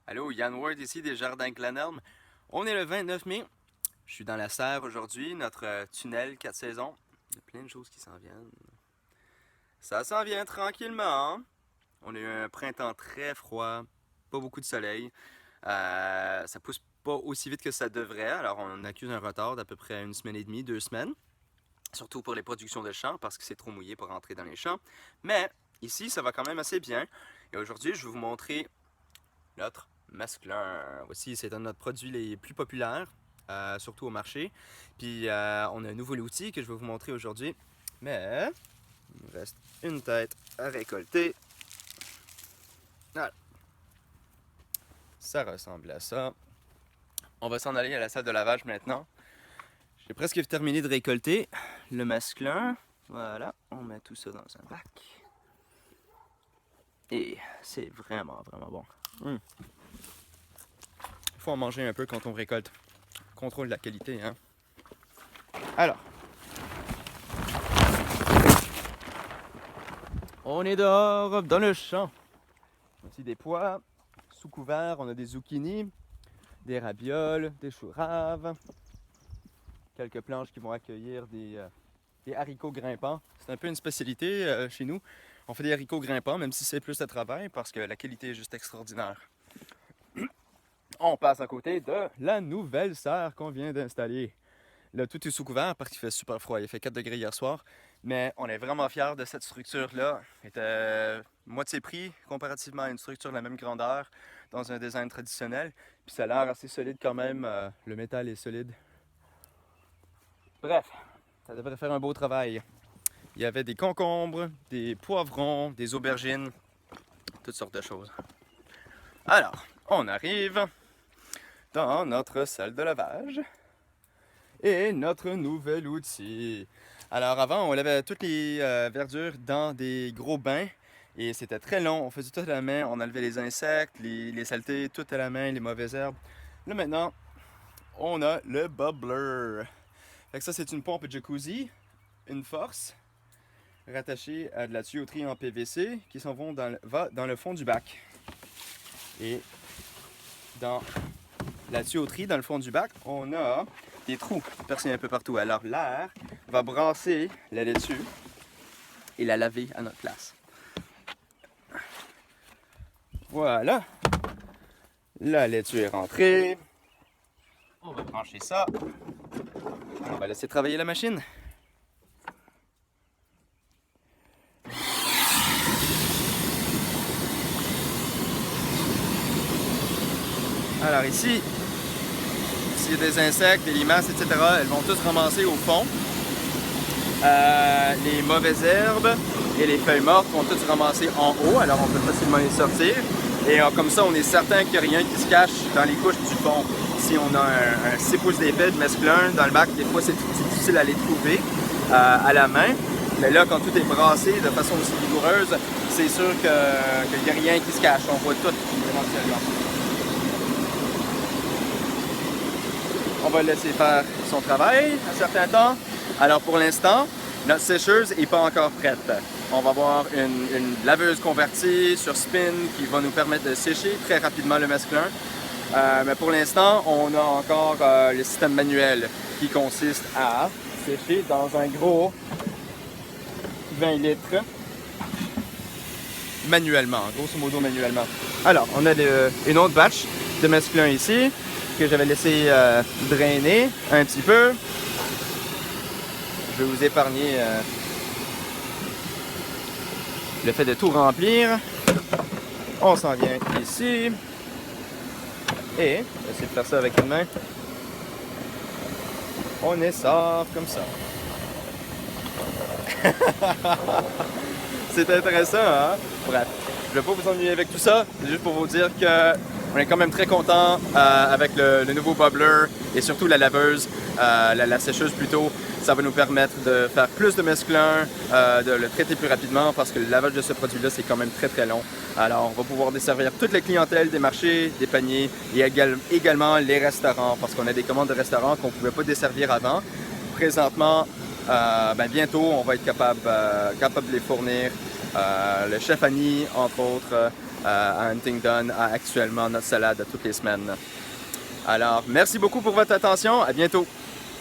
Allô, Yann Ward ici des Jardins Glenelm. On est le 29 mai. Je suis dans la serre aujourd'hui, notre tunnel 4 saisons. Il y a plein de choses qui s'en viennent. Ça s'en vient tranquillement, hein? On a eu un printemps très froid, pas beaucoup de soleil. Ça pousse pas aussi vite que ça devrait, alors on accuse un retard d'à peu près une semaine et demie, 2 semaines. Surtout pour les productions de champs, parce que c'est trop mouillé pour rentrer dans les champs. Mais ici, ça va quand même assez bien. Et aujourd'hui, je vais vous montrer notre masculin. Voici, c'est un de nos produits les plus populaires, surtout au marché. Puis on a un nouveau outil que je vais vous montrer aujourd'hui. Mais il nous reste une tête à récolter. Voilà. Ça ressemble à ça. On va s'en aller à la salle de lavage maintenant. J'ai presque terminé de récolter le masculin. Voilà, on met tout ça dans un bac. Et c'est vraiment, vraiment bon. Il faut en manger un peu quand on récolte. Contrôle de la qualité, hein. Alors, on est dehors dans le champ. Voici des pois. Sous couvert, on a des zucchini, des ravioles, des choux raves, quelques planches qui vont accueillir des haricots grimpants. C'est un peu une spécialité chez nous. On fait des haricots grimpants, même si c'est plus de travail, parce que la qualité est juste extraordinaire. On passe à côté de la nouvelle serre qu'on vient d'installer. Là, tout est sous couvert parce qu'il fait super froid. Il fait 4 degrés hier soir. Mais on est vraiment fiers de cette structure-là. Elle était moitié prix comparativement à une structure de la même grandeur dans un design traditionnel. Puis ça a l'air assez solide quand même. Le métal est solide. Bref, ça devrait faire un beau travail. Il y avait des concombres, des poivrons, des aubergines, toutes sortes de choses. Alors, on arrive dans notre salle de lavage et notre nouvel outil. Alors avant, on lavait toutes les verdures dans des gros bains et c'était très long. On faisait tout à la main, on enlevait les insectes, les saletés, tout à la main, les mauvaises herbes. Là maintenant, on a le bubbler. Fait que ça, c'est une pompe jacuzzi, une force, rattachée à de la tuyauterie en PVC qui va dans le fond du bac. Et dans la tuyauterie, dans le fond du bac, on a des trous percés un peu partout. Alors l'air va brasser la laitue et la laver à notre place. Voilà. La laitue est rentrée. On va brancher ça. On va laisser travailler la machine. Alors ici, s'il y a des insectes, des limaces, etc., elles vont tous ramasser au fond. Les mauvaises herbes et les feuilles mortes vont toutes se ramasser en haut, alors on peut facilement les sortir. Et comme ça, on est certain qu'il n'y a rien qui se cache dans les couches du fond. Si on a un 6 pouces d'épais de masculin dans le bac, des fois c'est difficile à les trouver à la main. Mais là, quand tout est brassé de façon aussi vigoureuse, c'est sûr qu'il n'y a rien qui se cache. On voit tout éventuellement. On va le laisser faire son travail un certain temps. Alors pour l'instant, notre sécheuse n'est pas encore prête. On va avoir une laveuse convertie sur spin qui va nous permettre de sécher très rapidement le masculin. Mais pour l'instant, on a encore le système manuel qui consiste à sécher dans un gros 20 litres manuellement, grosso modo manuellement. Alors, on a une autre batch de masculin ici que j'avais laissé drainer un petit peu. Je vais vous épargner le fait de tout remplir. On s'en vient ici. Et, je vais essayer de faire ça avec une main. On essore comme ça. C'est intéressant, hein? Bref, je vais pas vous ennuyer avec tout ça. C'est juste pour vous dire que on est quand même très content avec le nouveau bubbler et surtout la laveuse, la sécheuse plutôt. Ça va nous permettre de faire plus de masculin, de le traiter plus rapidement parce que le lavage de ce produit-là, c'est quand même très très long. Alors, on va pouvoir desservir toutes les clientèles des marchés, des paniers et également les restaurants parce qu'on a des commandes de restaurants qu'on ne pouvait pas desservir avant. Présentement, bientôt, on va être capable de les fournir. Le chef Annie, entre autres, à Huntingdon a actuellement notre salade à toutes les semaines. Alors, merci beaucoup pour votre attention. À bientôt.